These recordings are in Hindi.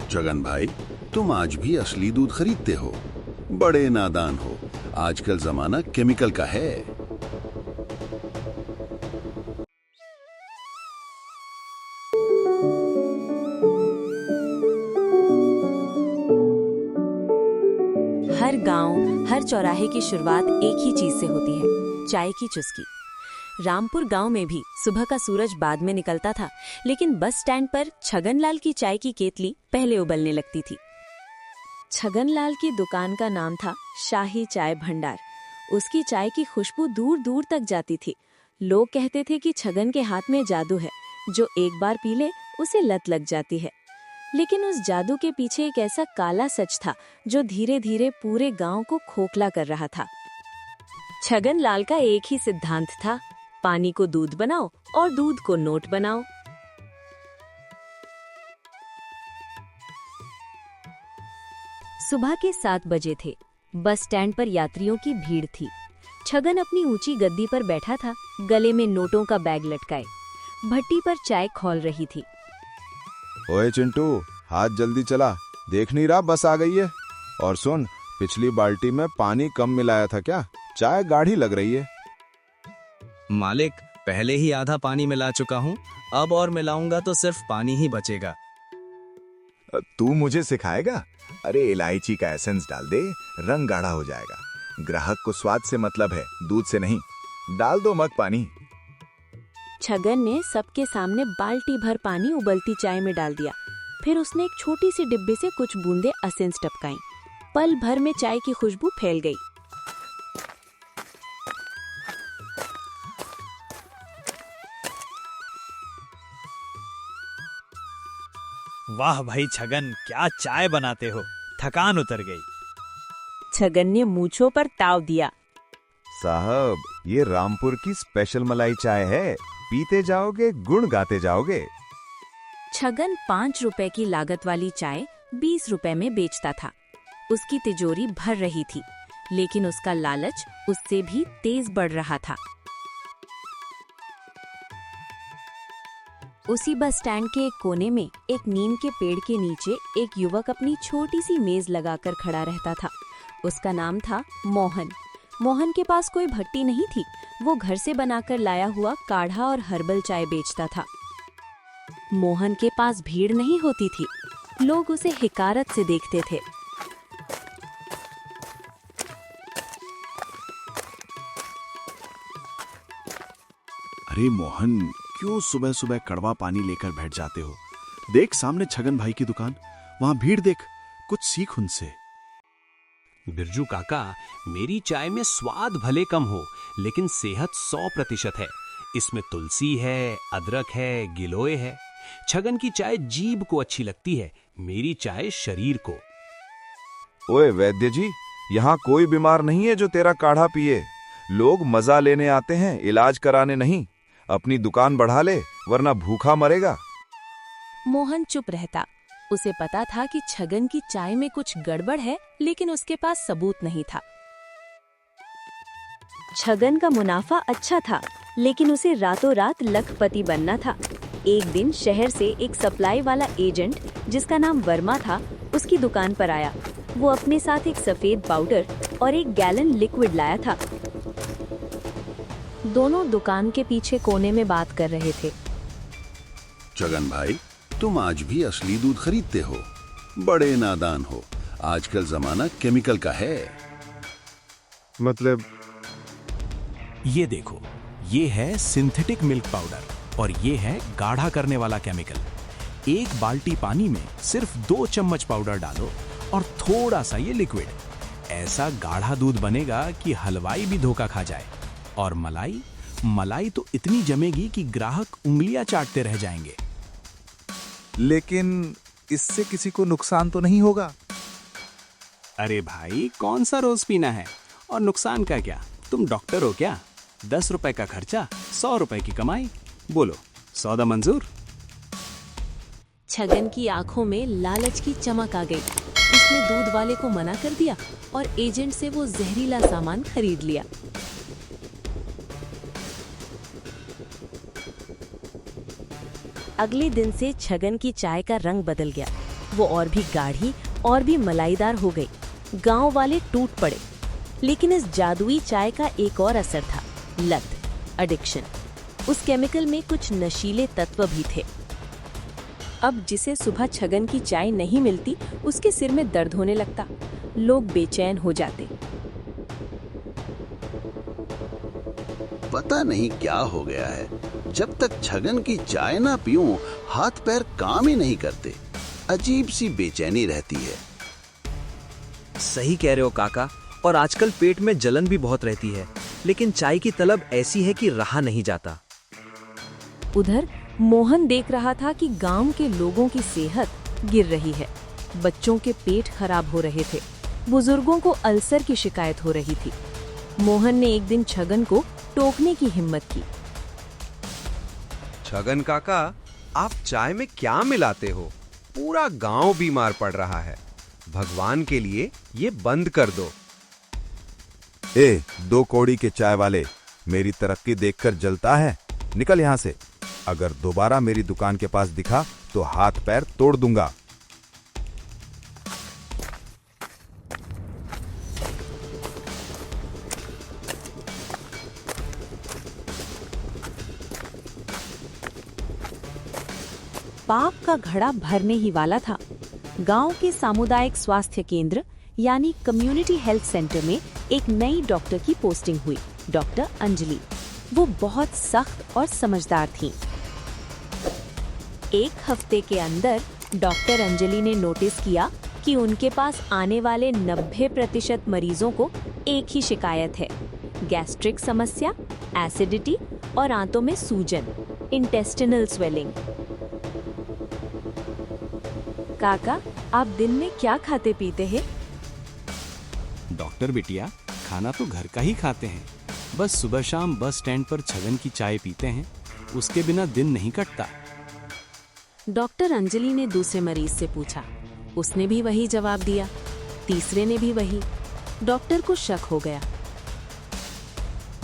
छगन भाई, तुम आज भी असली दूध खरीदते हो? बड़े नादान हो। आजकल जमाना केमिकल का है। हर गांव, हर चौराहे की शुरुआत एक ही चीज से होती है, चाय की चुस्की। रामपुर गांव में भी सुबह का सूरज बाद में निकलता था, लेकिन बस स्टैंड पर छगनलाल की चाय की केतली पहले उबलने लगती थी। छगनलाल की दुकान का नाम था शाही चाय भंडार। उसकी चाय की खुशबू दूर दूर तक जाती थी। लोग कहते थे कि छगन के हाथ में जादू है, जो एक बार पी ले उसे लत लग जाती है। लेकिन उस जादू के पीछे एक ऐसा काला सच था जो धीरे धीरे पूरे गांव को खोखला कर रहा था। छगनलाल का एक ही सिद्धांत था, पानी को दूध बनाओ और दूध को नोट बनाओ। सुबह के 7 बजे थे। बस स्टैंड पर यात्रियों की भीड़ थी। छगन अपनी ऊंची गद्दी पर बैठा था, गले में नोटों का बैग लटकाए। भट्टी पर चाय खौल रही थी। ओए चिंटू, हाथ जल्दी चला, देख नहीं रहा बस आ गई है। और सुन, पिछली बाल्टी में पानी कम मिलाया था क्या? चाय गाढ़ी लग रही है। मालिक, पहले ही आधा पानी मिला चुका हूँ, अब और मिलाऊंगा तो सिर्फ पानी ही बचेगा। तू मुझे सिखाएगा? अरे इलायची का एसेंस डाल दे, रंग गाढ़ा हो जाएगा। ग्राहक को स्वाद से मतलब है, दूध से नहीं। डाल दो मग पानी। छगन ने सबके सामने बाल्टी भर पानी उबलती चाय में डाल दिया। फिर उसने एक छोटी सी डिब्बे से कुछ बूंदे एसेंस टपकाई। पल भर में चाय की खुशबू फैल गई। वाह भाई छगन, क्या चाय बनाते हो, थकान उतर गई। छगन ने मूंछों पर ताव दिया। साहब, ये रामपुर की स्पेशल मलाई चाय है, पीते जाओगे गुण गाते जाओगे। छगन 5 रुपए की लागत वाली चाय 20 रुपए में बेचता था। उसकी तिजोरी भर रही थी, लेकिन उसका लालच उससे भी तेज बढ़ रहा था। उसी बस स्टैंड के एक कोने में एक नीम के पेड़ के नीचे एक युवक अपनी छोटी सी मेज लगाकर खड़ा रहता था। उसका नाम था मोहन। मोहन के पास कोई भट्टी नहीं थी। वो घर से बनाकर लाया हुआ काढ़ा और हर्बल चाय बेचता था। मोहन के पास भीड़ नहीं होती थी। लोग उसे हिकारत से देखते थे। अरे मोहन, क्यों सुबह सुबह कड़वा पानी लेकर बैठ जाते हो? देख सामने छगन भाई की दुकान, वहां भीड़ देख, कुछ सीख उनसे। बिरजू काका, मेरी चाय में स्वाद भले कम हो, लेकिन सेहत 100% है। इसमें तुलसी है, अदरक है, गिलोय है। छगन की चाय जीभ को अच्छी लगती है, मेरी चाय शरीर को। ओए वैद्य जी, यहाँ कोई बीमार नहीं है जो तेरा काढ़ा पिए। लोग मजा लेने आते हैं, इलाज कराने नहीं। अपनी दुकान बढ़ा ले, वरना भूखा मरेगा। मोहन चुप रहता। उसे पता था कि छगन की चाय में कुछ गड़बड़ है, लेकिन उसके पास सबूत नहीं था। छगन का मुनाफा अच्छा था, लेकिन उसे रातों रात लखपति बनना था। एक दिन शहर से एक सप्लाई वाला एजेंट, जिसका नाम वर्मा था, उसकी दुकान पर आया। वो अपने साथ एक सफेद पाउडर और 1 गैलन लिक्विड लाया था। दोनों दुकान के पीछे कोने में बात कर रहे थे। छगन भाई, तुम आज भी असली दूध खरीदते हो? बड़े नादान हो। आजकल जमाना केमिकल का है। मतलब? ये देखो, ये है सिंथेटिक मिल्क पाउडर और ये है गाढ़ा करने वाला केमिकल। 1 बाल्टी पानी में सिर्फ 2 चम्मच पाउडर डालो और थोड़ा सा ये लिक्विड। ऐसा गाढ़ा दूध बनेगा कि हलवाई भी धोखा खा जाए। और मलाई तो इतनी जमेगी कि ग्राहक उंगलियां चाटते रह जाएंगे। लेकिन इससे किसी को नुकसान तो नहीं होगा? अरे भाई, कौन सा रोज पीना है और नुकसान का क्या? तुम डॉक्टर हो क्या? 10 रुपए का खर्चा, 100 रुपए की कमाई। बोलो, सौदा मंजूर? छगन की आंखों में लालच की चमक आ गई। उसने दूध वाले को मना कर दिया और एजेंट से वो जहरीला सामान खरीद लिया। अगले दिन से छगन की चाय का रंग बदल गया। वो और भी गाढ़ी और भी मलाईदार हो गई। गांव वाले टूट पड़े। लेकिन इस जादुई चाय का एक और असर था, लत, एडिक्शन। उस केमिकल में कुछ नशीले तत्व भी थे। अब जिसे सुबह छगन की चाय नहीं मिलती, उसके सिर में दर्द होने लगता। लोग बेचैन हो जाते। पता नहीं क्या हो गया है, जब तक छगन की चाय ना पीऊं हाथ पैर काम ही नहीं करते। अजीब सी बेचैनी रहती है। सही कह रहे हो काका, और आजकल पेट में जलन भी बहुत रहती है, लेकिन चाय की तलब ऐसी है कि रहा नहीं जाता। उधर मोहन देख रहा था कि गांव के लोगों की सेहत गिर रही है। बच्चों के पेट खराब हो रहे थे, बुजुर्गों को अल्सर की शिकायत हो रही थी। मोहन ने एक दिन छगन को टोकने की हिम्मत की। छगन काका, आप चाय में क्या मिलाते हो? पूरा गांव बीमार पड़ रहा है। भगवान के लिए ये बंद कर दो। ए, 2 कौड़ी के चाय वाले, मेरी तरक्की देखकर जलता है? निकल यहाँ से। अगर दोबारा मेरी दुकान के पास दिखा तो हाथ पैर तोड़ दूंगा। पाप का घड़ा भरने ही वाला था। गांव के सामुदायिक स्वास्थ्य केंद्र यानी कम्युनिटी हेल्थ सेंटर में एक नई डॉक्टर की पोस्टिंग हुई, डॉक्टर अंजलि। वो बहुत सख्त और समझदार थीं। एक हफ्ते के अंदर डॉक्टर अंजलि ने नोटिस किया कि उनके पास आने वाले 90% मरीजों को एक ही शिकायत है, गैस्ट्रिक समस्या, एसिडिटी और आंतों में सूजन, इंटेस्टिनल स्वेलिंग। काका, आप दिन में क्या खाते पीते हैं? डॉक्टर बिटिया, खाना तो घर का ही खाते हैं। बस सुबह शाम बस स्टैंड पर छगन की चाय पीते हैं, उसके बिना दिन नहीं कटता। डॉक्टर अंजलि ने दूसरे मरीज से पूछा। उसने भी वही जवाब दिया। तीसरे ने भी वही। डॉक्टर को शक हो गया।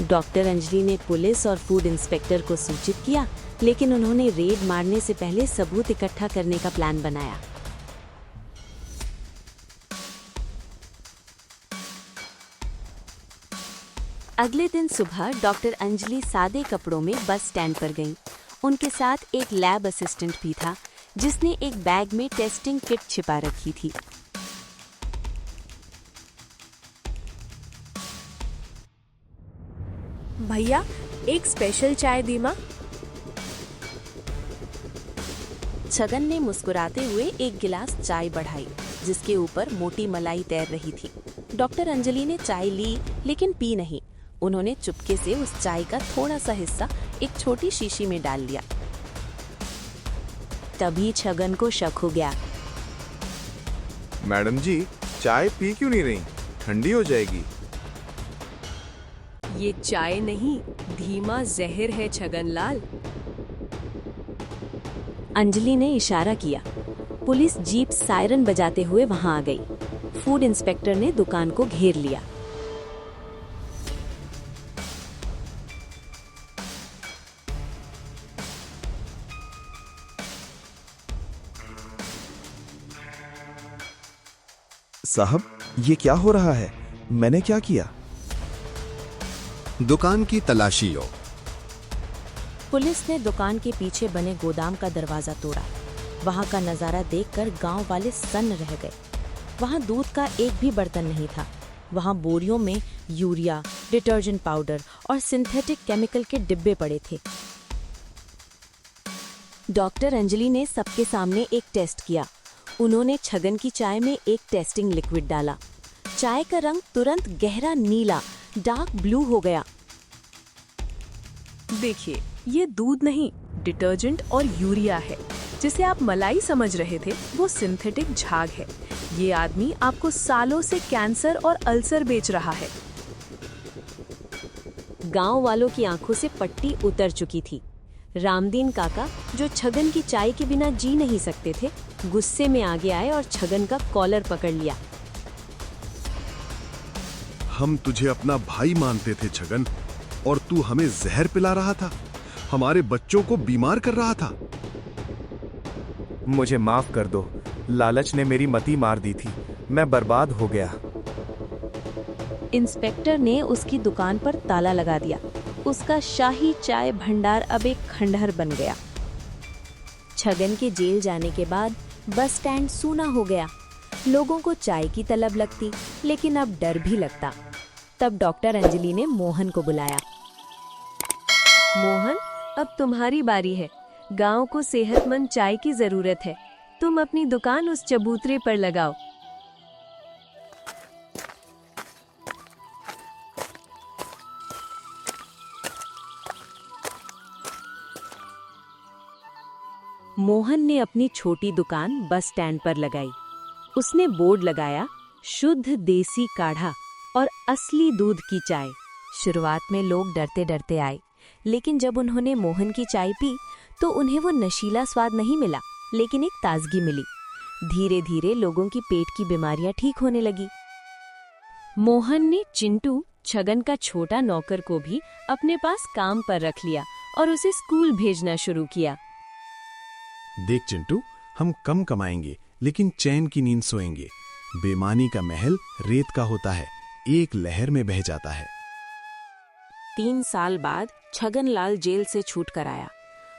डॉक्टर अंजलि ने पुलिस और फूड इंस्पेक्टर को सूचित किया, लेकिन उन्होंने रेड मारने से पहले सबूत इकट्ठा करने का प्लान बनाया। अगले दिन सुबह डॉक्टर अंजलि सादे कपड़ों में बस स्टैंड पर गईं। उनके साथ एक लैब असिस्टेंट भी था, जिसने एक बैग में टेस्टिंग किट छिपा रखी थी। भैया, एक स्पेशल चाय दी माँ। छगन ने मुस्कुराते हुए एक गिलास चाय बढ़ाई, जिसके ऊपर मोटी मलाई तैर रही थी। डॉक्टर अंजलि ने चाय ली, लेकिन पी नहीं। उन्होंने चुपके से उस चाय का थोड़ा सा हिस्सा एक छोटी शीशी में डाल लिया। तभी छगन को शक हो गया। मैडम जी, चाय पी क्यों नहीं रही? ठंडी हो जाएगी। ये चाय नहीं, धीमा जहर है छगनलाल। अंजलि ने इशारा किया। पुलिस जीप सायरन बजाते हुए वहां आ गई। फूड इंस्पेक्टर ने दुकान को घेर लिया। साहब, ये क्या हो रहा है? मैंने क्या किया? दुकान की तलाशी लो। पुलिस ने दुकान के पीछे बने गोदाम का दरवाजा तोड़ा। वहां का नजारा देखकर गांव वाले सन्न रह गए। वहां दूध का एक भी बर्तन नहीं था। वहां बोरियों में यूरिया, डिटर्जेंट पाउडर और सिंथेटिक केमिकल के डिब्बे पड़े थे। डॉक्टर अंजलि ने सबके सामने एक टेस्ट किया। उन्होंने छगन की चाय में एक टेस्टिंग लिक्विड डाला। चाय का रंग तुरंत गहरा नीला, डार्क ब्लू हो गया। देखिए, ये दूध नहीं, डिटर्जेंट और यूरिया है। जिसे आप मलाई समझ रहे थे, वो सिंथेटिक झाग है। ये आदमी आपको सालों से कैंसर और अल्सर बेच रहा है। गांव वालों की आंखों से पट्टी उतर चुकी थी। रामदीन काका, जो छगन की चाय के बिना जी नहीं सकते थे, गुस्से में आगे आए और छगन का कॉलर पकड़ लिया। हम तुझे अपना भाई मानते थे छगन, और तू हमें जहर पिला रहा था, हमारे बच्चों को बीमार कर रहा था। मुझे माफ कर दो। लालच ने मेरी मति मार दी थी, मैं बर्बाद हो गया। इंस्पेक्टर ने उसकी दुकान पर ताला लगा दिया। उसका शाही चाय भंडार अब एक खंडहर बन गया। छगन के जेल जाने के बाद बस स्टैंड सूना हो गया। लोगों को चाय की तलब लगती, लेकिन अब डर भी लगता। तब डॉक्टर अंजलि ने मोहन को बुलाया। मोहन, अब तुम्हारी बारी है। गांव को सेहतमंद चाय की जरूरत है। तुम अपनी दुकान उस चबूतरे पर लगाओ। मोहन ने अपनी छोटी दुकान बस स्टैंड पर लगाई। उसने बोर्ड लगाया, शुद्ध देसी काढ़ा और असली दूध की चाय। शुरुआत में लोग डरते डरते आए, लेकिन जब उन्होंने मोहन की चाय पी तो उन्हें वो नशीला स्वाद नहीं मिला, लेकिन एक ताजगी मिली। धीरे धीरे लोगों की पेट की बीमारियां ठीक होने लगी। मोहन ने चिंटू, छगन का छोटा नौकर, को भी अपने पास काम पर रख लिया और उसे स्कूल भेजना शुरू किया। देख चिंटू, हम कम कमाएंगे लेकिन चैन की नींद सोएंगे। बेईमानी का महल रेत का होता है, एक लहर में बह जाता है। 3 साल बाद छगन लाल जेल से छूट कर आया।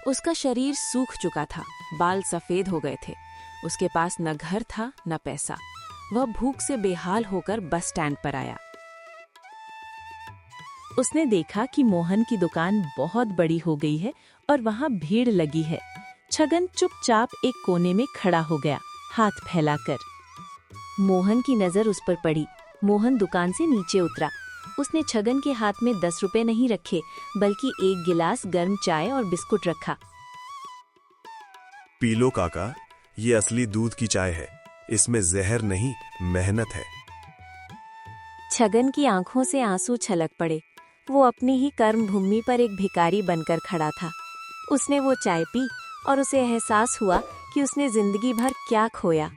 उसका शरीर सूख चुका था, बाल सफेद हो गए थे। उसके पास न घर था न पैसा। वह भूख से बेहाल होकर बस स्टैंड पर आया। उसने देखा कि मोहन की दुकान बहुत बड़ी हो गई है और वहां भीड़ लगी है। छगन चुपचाप एक कोने में खड़ा हो गया, हाथ फैलाकर। मोहन की नजर उस पर पड़ी। मोहन दुकान से नीचे उतरा। उसने छगन के हाथ में 10 रुपए नहीं रखे, बल्कि 1 गिलास गर्म चाय और बिस्कुट रखा। पी लो काका, ये असली दूध की चाय है। इसमें जहर नहीं, मेहनत है। छगन की आंखों से आंसू छलक पड़े। वो अपनी ही कर्म भूमि पर एक भिखारी बनकर खड़ा था। उसने वो चाय पी और उसे एहसास हुआ कि उसने जिंदगी भर क्या खोया।